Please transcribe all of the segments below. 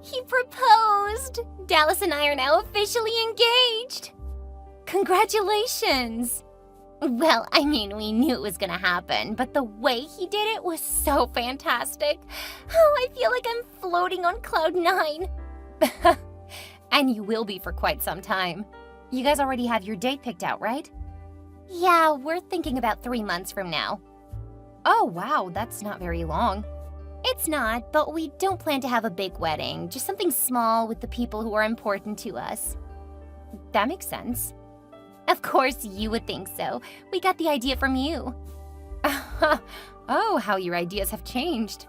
He proposed! Dallas and I are now officially engaged! Congratulations! Well, I mean, we knew it was gonna happen, but the way he did it was so fantastic. Oh, I feel like I'm floating on cloud 9. And you will be for quite some time. You guys already have your date picked out, right? Yeah, we're thinking about 3 months from now. Oh, wow, that's not very long. It's not, but we don't plan to have a big wedding, just something small with the people who are important to us. That makes sense. Of course you would think so. We got the idea from you. Oh, how your ideas have changed.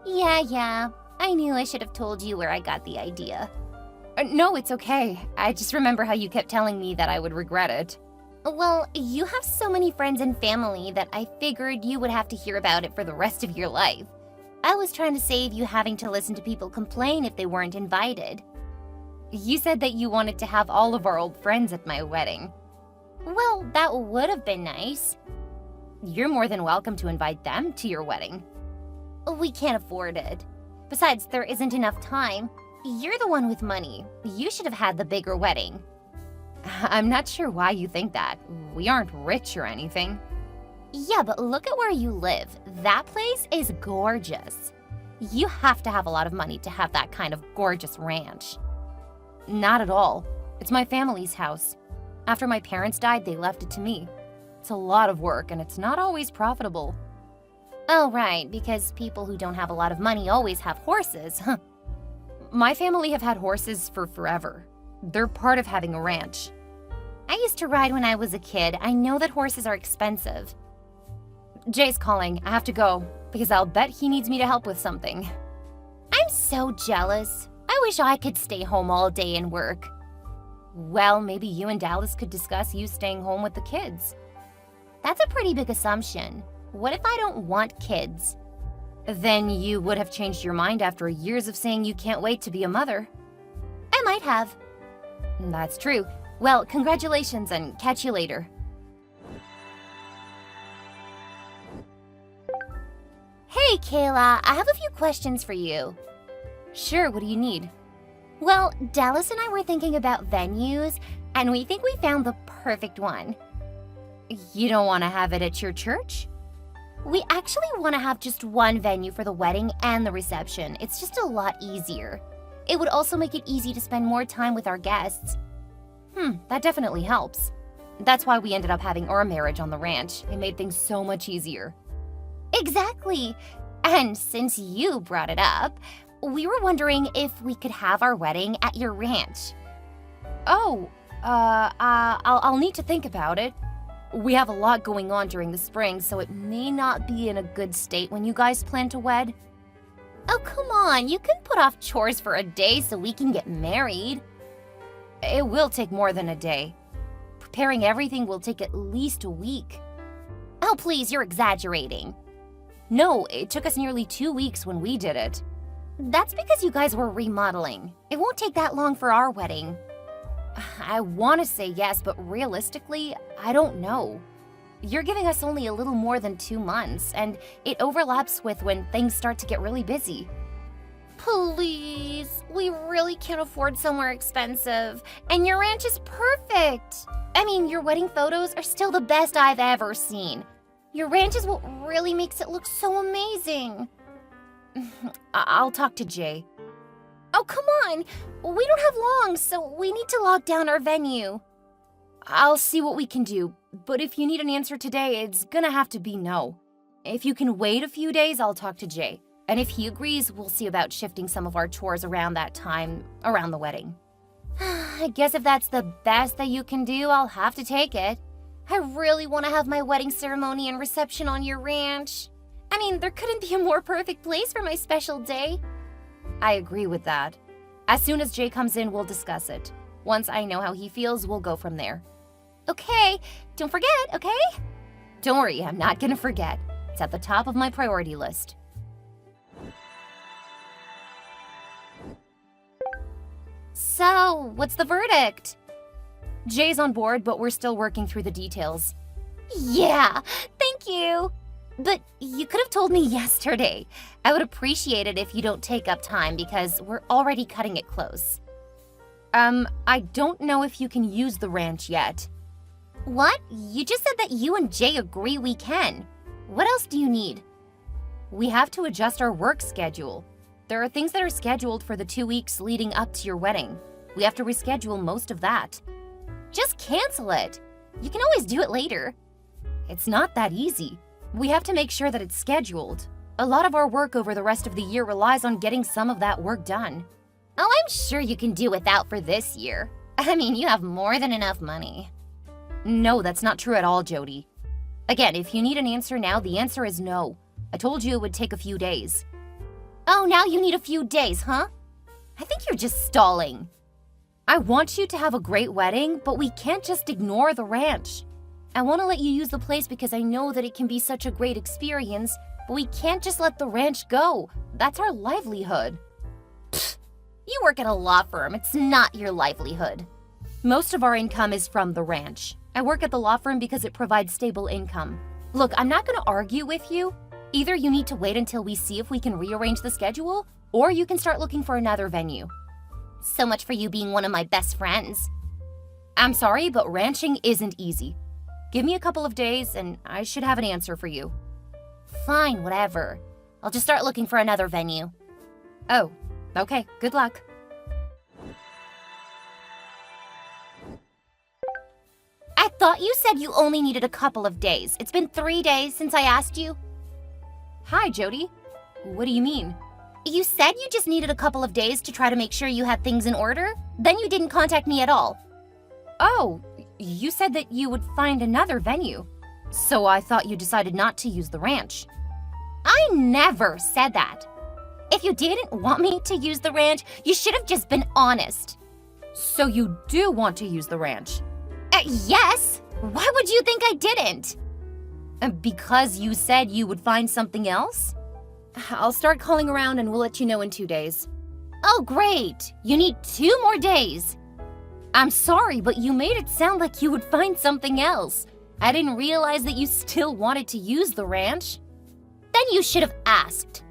Yeah. I knew I should have told you where I got the idea. No, it's okay. I just remember how you kept telling me that I would regret it. Well, you have so many friends and family that I figured you would have to hear about it for the rest of your life. I was trying to save you having to listen to people complain if they weren't invited. You said that you wanted to have all of our old friends at my wedding. Well, that would have been nice. You're more than welcome to invite them to your wedding. We can't afford it. Besides, there isn't enough time. You're the one with money. You should have had the bigger wedding. I'm not sure why you think that. We aren't rich or anything. Yeah, but look at where you live. That place is gorgeous. You have to have a lot of money to have that kind of gorgeous ranch. Not at all. It's my family's house. After my parents died, they left it to me. It's a lot of work, and it's not always profitable. Oh, right, because people who don't have a lot of money always have horses, huh? My family have had horses for forever. They're part of having a ranch. I used to ride when I was a kid. I know that horses are expensive. Jay's calling. I have to go, because I'll bet he needs me to help with something. I'm so jealous. I wish I could stay home all day and work. Well, maybe you and Dallas could discuss you staying home with the kids. That's a pretty big assumption. What if I don't want kids? Then you would have changed your mind after years of saying you can't wait to be a mother. I might have. That's true. Well, congratulations and catch you later. Hey, Kayla, I have a few questions for you. Sure, what do you need? Well, Dallas and I were thinking about venues, and we think we found the perfect one. You don't want to have it at your church? We actually want to have just one venue for the wedding and the reception. It's just a lot easier. It would also make it easy to spend more time with our guests. That definitely helps. That's why we ended up having our marriage on the ranch. It made things so much easier. Exactly. And since you brought it up, we were wondering if we could have our wedding at your ranch. Oh, I'll need to think about it. We have a lot going on during the spring, so it may not be in a good state when you guys plan to wed. Oh, come on. You can put off chores for a day so we can get married. It will take more than a day. Preparing everything will take at least a week. Oh, please, you're exaggerating. No, it took us nearly 2 weeks when we did it. That's because you guys were remodeling. It won't take that long for our wedding. I want to say yes, but realistically, I don't know. You're giving us only a little more than 2 months, and it overlaps with when things start to get really busy. Please, we really can't afford somewhere expensive, and your ranch is perfect. I mean, your wedding photos are still the best I've ever seen. Your ranch is what really makes it look so amazing. I'll talk to Jay. Oh, come on. We don't have long, so we need to lock down our venue. I'll see what we can do, but if you need an answer today, it's gonna have to be no. If you can wait a few days, I'll talk to Jay. And if he agrees, we'll see about shifting some of our chores around that time, around the wedding. I guess if that's the best that you can do, I'll have to take it. I really want to have my wedding ceremony and reception on your ranch. I mean, there couldn't be a more perfect place for my special day. I agree with that. As soon as Jay comes in, we'll discuss it. Once I know how he feels, we'll go from there. Okay, don't forget, okay? Don't worry, I'm not gonna forget. It's at the top of my priority list. So, what's the verdict? Jay's on board, but we're still working through the details. Yeah, thank you. But you could have told me yesterday. I would appreciate it if you don't take up time because we're already cutting it close. I don't know if you can use the ranch yet. What? You just said that you and Jay agree we can. What else do you need? We have to adjust our work schedule. There are things that are scheduled for the 2 weeks leading up to your wedding. We have to reschedule most of that. Just cancel it. You can always do it later. It's not that easy. We have to make sure that it's scheduled. A lot of our work over the rest of the year relies on getting some of that work done. Oh, I'm sure you can do without for this year. I mean, you have more than enough money. No, that's not true at all, Jody. Again, if you need an answer now, the answer is no. I told you it would take a few days. Oh, now you need a few days, huh? I think you're just stalling. I want you to have a great wedding, but we can't just ignore the ranch. I want to let you use the place because I know that it can be such a great experience, but we can't just let the ranch go. That's our livelihood. You work at a law firm. It's not your livelihood. Most of our income is from the ranch. I work at the law firm because it provides stable income. Look, I'm not going to argue with you. Either you need to wait until we see if we can rearrange the schedule, or you can start looking for another venue. So much for you being one of my best friends. I'm sorry, but ranching isn't easy. Give me a couple of days and I should have an answer for you. Fine, whatever. I'll just start looking for another venue. Oh, okay. Good luck. I thought you said you only needed a couple of days. It's been 3 days since I asked you. Hi, Jody. What do you mean? You said you just needed a couple of days to try to make sure you had things in order. Then you didn't contact me at all. Oh, you said that you would find another venue. So I thought you decided not to use the ranch. I never said that. If you didn't want me to use the ranch, you should have just been honest. So you do want to use the ranch? Yes. Why would you think I didn't? Because you said you would find something else? I'll start calling around and we'll let you know in 2 days. Oh, great. You need 2 more days. I'm sorry, but you made it sound like you would find something else. I didn't realize that you still wanted to use the ranch. Then you should have asked.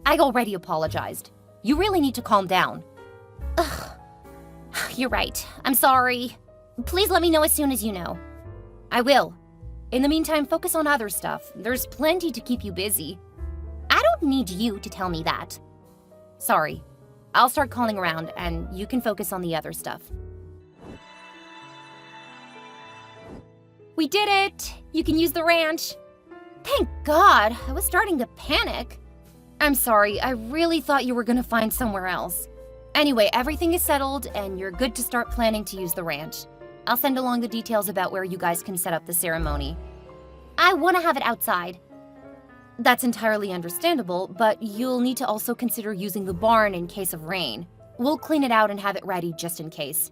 I already apologized. You really need to calm down. Ugh. You're right. I'm sorry. Please let me know as soon as you know. I will. In the meantime, focus on other stuff. There's plenty to keep you busy. I don't need you to tell me that. Sorry. I'll start calling around and you can focus on the other stuff. We did it! You can use the ranch. Thank God! I was starting to panic. I'm sorry, I really thought you were gonna find somewhere else. Anyway, everything is settled and you're good to start planning to use the ranch. I'll send along the details about where you guys can set up the ceremony. I want to have it outside. That's entirely understandable, but you'll need to also consider using the barn in case of rain. We'll clean it out and have it ready just in case.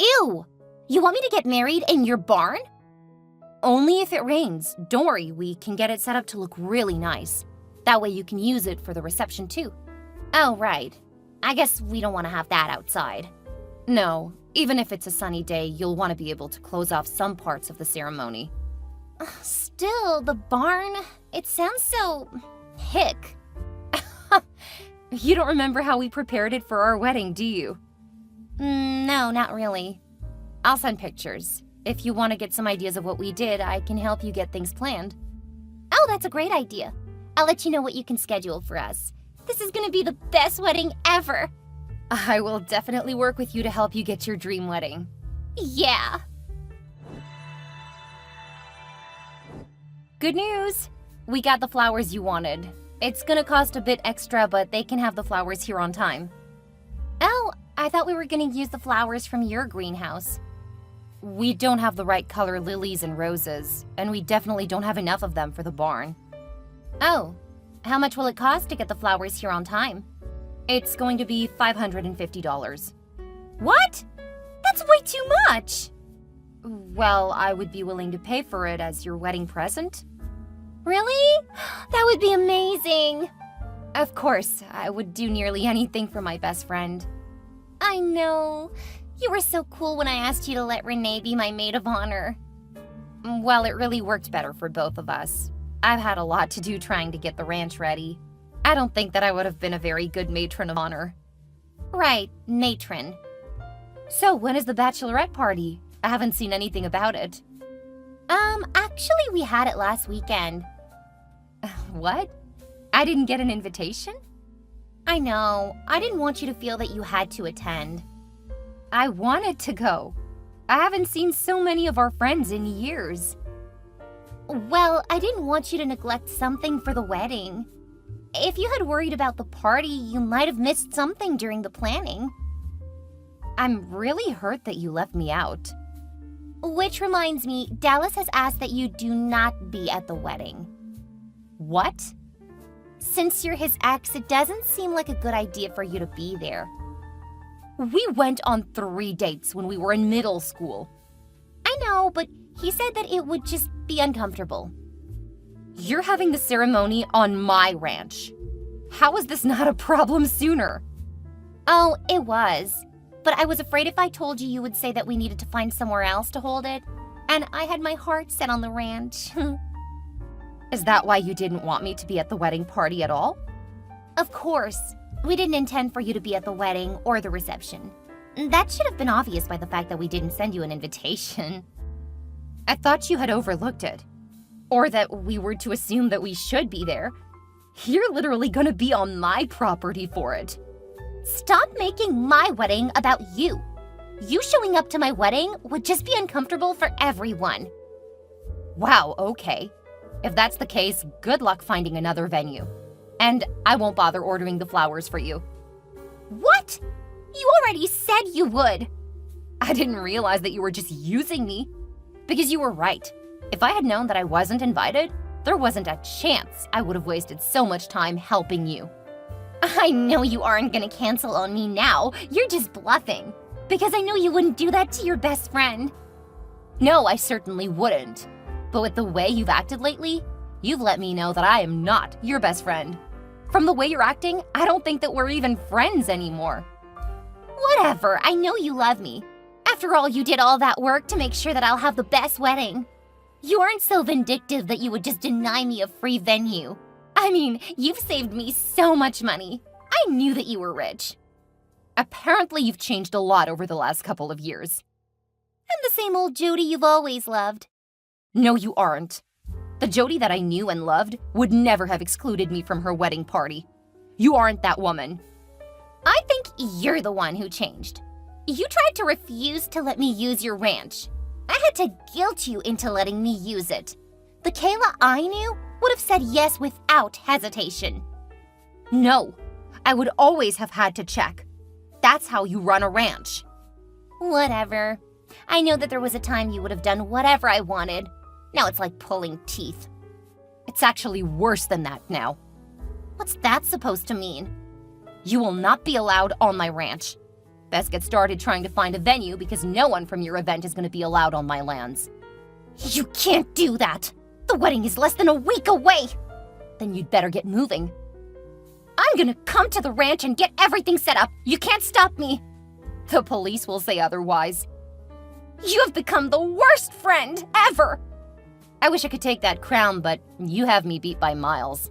Ew! You want me to get married in your barn? Only if it rains. Don't worry, we can get it set up to look really nice. That way you can use it for the reception too. Oh, right. I guess we don't want to have that outside. No, even if it's a sunny day, you'll want to be able to close off some parts of the ceremony. Still, the barn, it sounds so hick. You don't remember how we prepared it for our wedding, do you? No, not really. I'll send pictures. If you want to get some ideas of what we did, I can help you get things planned. Oh, that's a great idea. I'll let you know what you can schedule for us. This is gonna be the best wedding ever. I will definitely work with you to help you get your dream wedding. Yeah. Good news! We got the flowers you wanted. It's gonna cost a bit extra, but they can have the flowers here on time. Oh, I thought we were gonna use the flowers from your greenhouse. We don't have the right color lilies and roses, and we definitely don't have enough of them for the barn. Oh, how much will it cost to get the flowers here on time? It's going to be $550. What? That's way too much! Well, I would be willing to pay for it as your wedding present. Really? That would be amazing! Of course, I would do nearly anything for my best friend. I know. You were so cool when I asked you to let Renee be my maid of honor. Well, it really worked better for both of us. I've had a lot to do trying to get the ranch ready. I don't think that I would have been a very good matron of honor. Right, matron. So when is the bachelorette party? I haven't seen anything about it. Actually we had it last weekend. What? I didn't get an invitation? I know. I didn't want you to feel that you had to attend. I wanted to go. I haven't seen so many of our friends in years. Well, I didn't want you to neglect something for the wedding. If you had worried about the party, you might have missed something during the planning. I'm really hurt that you left me out. Which reminds me, Dallas has asked that you do not be at the wedding. What? Since you're his ex, it doesn't seem like a good idea for you to be there. We went on 3 dates when we were in middle school. I know, but he said that it would just be uncomfortable. You're having the ceremony on my ranch. How is this not a problem sooner? Oh, it was. But I was afraid if I told you, you would say that we needed to find somewhere else to hold it. And I had my heart set on the ranch. Is that why you didn't want me to be at the wedding party at all? Of course. We didn't intend for you to be at the wedding or the reception. That should have been obvious by the fact that we didn't send you an invitation. I thought you had overlooked it. Or that we were to assume that we should be there. You're literally gonna be on my property for it. Stop making my wedding about you. You showing up to my wedding would just be uncomfortable for everyone. Wow, okay. If that's the case, good luck finding another venue. And I won't bother ordering the flowers for you. What? You already said you would. I didn't realize that you were just using me. Because you were right. If I had known that I wasn't invited, there wasn't a chance I would have wasted so much time helping you. I know you aren't gonna cancel on me now. You're just bluffing. Because I know you wouldn't do that to your best friend. No, I certainly wouldn't. But with the way you've acted lately, you've let me know that I am not your best friend. From the way you're acting, I don't think that we're even friends anymore. Whatever, I know you love me. After all, you did all that work to make sure that I'll have the best wedding. You aren't so vindictive that you would just deny me a free venue. I mean, you've saved me so much money. I knew that you were rich. Apparently you've changed a lot over the last couple of years. I'm the same old Jody you've always loved. No, you aren't. The Jody that I knew and loved would never have excluded me from her wedding party. You aren't that woman. I think you're the one who changed. You tried to refuse to let me use your ranch. I had to guilt you into letting me use it. The Kayla I knew would have said yes without hesitation. No, I would always have had to check. That's how you run a ranch. Whatever. I know that there was a time you would have done whatever I wanted. Now it's like pulling teeth. It's actually worse than that now. What's that supposed to mean? You will not be allowed on my ranch. Best get started trying to find a venue because no one from your event is going to be allowed on my lands. You can't do that. The wedding is less than a week away. Then you'd better get moving. I'm gonna come to the ranch and get everything set up. You can't stop me. The police will say otherwise. You have become the worst friend ever. I wish I could take that crown, but you have me beat by miles.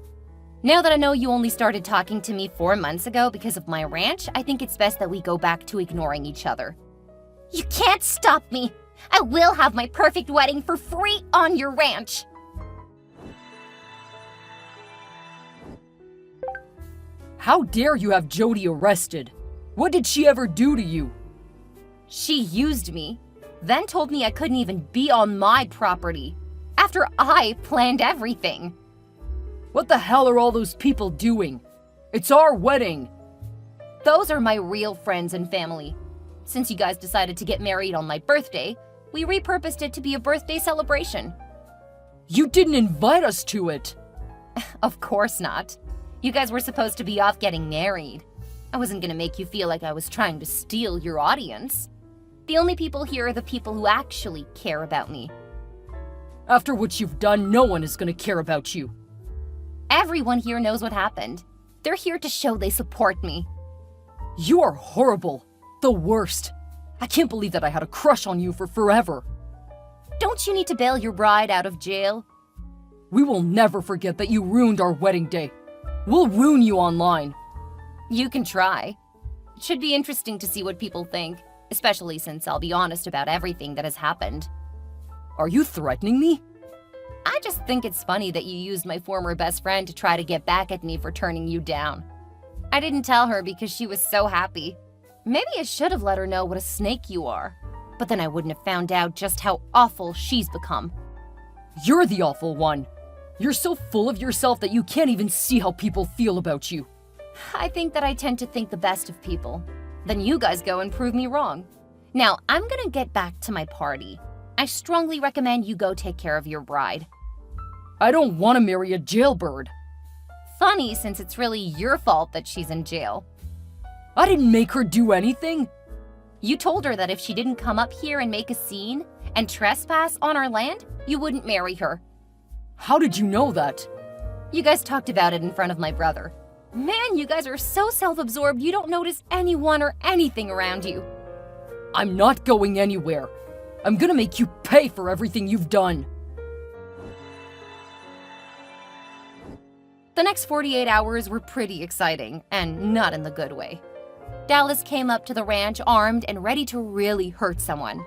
Now that I know you only started talking to me 4 months ago because of my ranch, I think it's best that we go back to ignoring each other. You can't stop me. I will have my perfect wedding for free on your ranch. How dare you have Jody arrested? What did she ever do to you? She used me, then told me I couldn't even be on my property, after I planned everything. What the hell are all those people doing? It's our wedding. Those are my real friends and family. Since you guys decided to get married on my birthday, we repurposed it to be a birthday celebration. You didn't invite us to it. Of course not. You guys were supposed to be off getting married. I wasn't gonna make you feel like I was trying to steal your audience. The only people here are the people who actually care about me. After what you've done, no one is gonna care about you. Everyone here knows what happened. They're here to show they support me. You are horrible. The worst. I can't believe that I had a crush on you for forever. Don't you need to bail your bride out of jail? We will never forget that you ruined our wedding day. We'll ruin you online. You can try. It should be interesting to see what people think, especially since I'll be honest about everything that has happened. Are you threatening me? I just think it's funny that you used my former best friend to try to get back at me for turning you down. I didn't tell her because she was so happy. Maybe I should have let her know what a snake you are, but then I wouldn't have found out just how awful she's become. You're the awful one. You're so full of yourself that you can't even see how people feel about you. I think that I tend to think the best of people. Then you guys go and prove me wrong. Now, I'm gonna get back to my party. I strongly recommend you go take care of your bride. I don't want to marry a jailbird. Funny, since it's really your fault that she's in jail. I didn't make her do anything. You told her that if she didn't come up here and make a scene and trespass on our land, you wouldn't marry her. How did you know that? You guys talked about it in front of my brother. Man, you guys are so self-absorbed you don't notice anyone or anything around you. I'm not going anywhere. I'm gonna make you pay for everything you've done. The next 48 hours were pretty exciting, and not in the good way. Dallas came up to the ranch armed and ready to really hurt someone.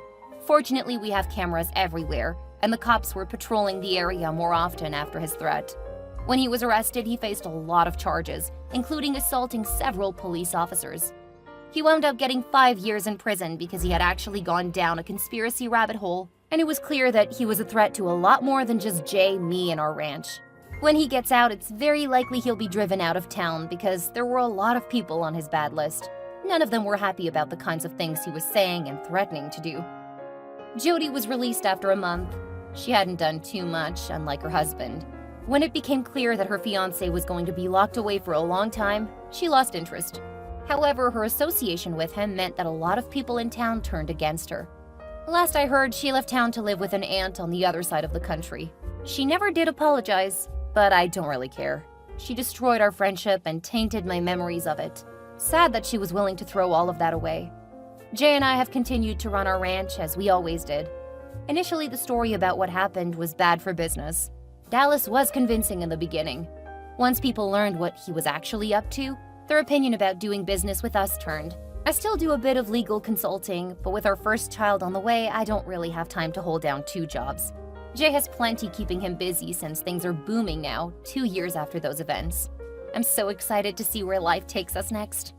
Fortunately, we have cameras everywhere, and the cops were patrolling the area more often after his threat. When he was arrested, he faced a lot of charges, including assaulting several police officers. He wound up getting 5 years in prison because he had actually gone down a conspiracy rabbit hole, and it was clear that he was a threat to a lot more than just Jay, me, and our ranch. When he gets out, it's very likely he'll be driven out of town because there were a lot of people on his bad list. None of them were happy about the kinds of things he was saying and threatening to do. Jody was released after a month. She hadn't done too much, unlike her husband. When it became clear that her fiancé was going to be locked away for a long time, she lost interest. However, her association with him meant that a lot of people in town turned against her. Last I heard, she left town to live with an aunt on the other side of the country. She never did apologize, but I don't really care. She destroyed our friendship and tainted my memories of it. Sad that she was willing to throw all of that away. Jay and I have continued to run our ranch as we always did. Initially, the story about what happened was bad for business. Dallas was convincing in the beginning. Once people learned what he was actually up to, their opinion about doing business with us turned. I still do a bit of legal consulting, but with our first child on the way, I don't really have time to hold down 2 jobs. Jay has plenty keeping him busy since things are booming now, 2 years after those events. I'm so excited to see where life takes us next.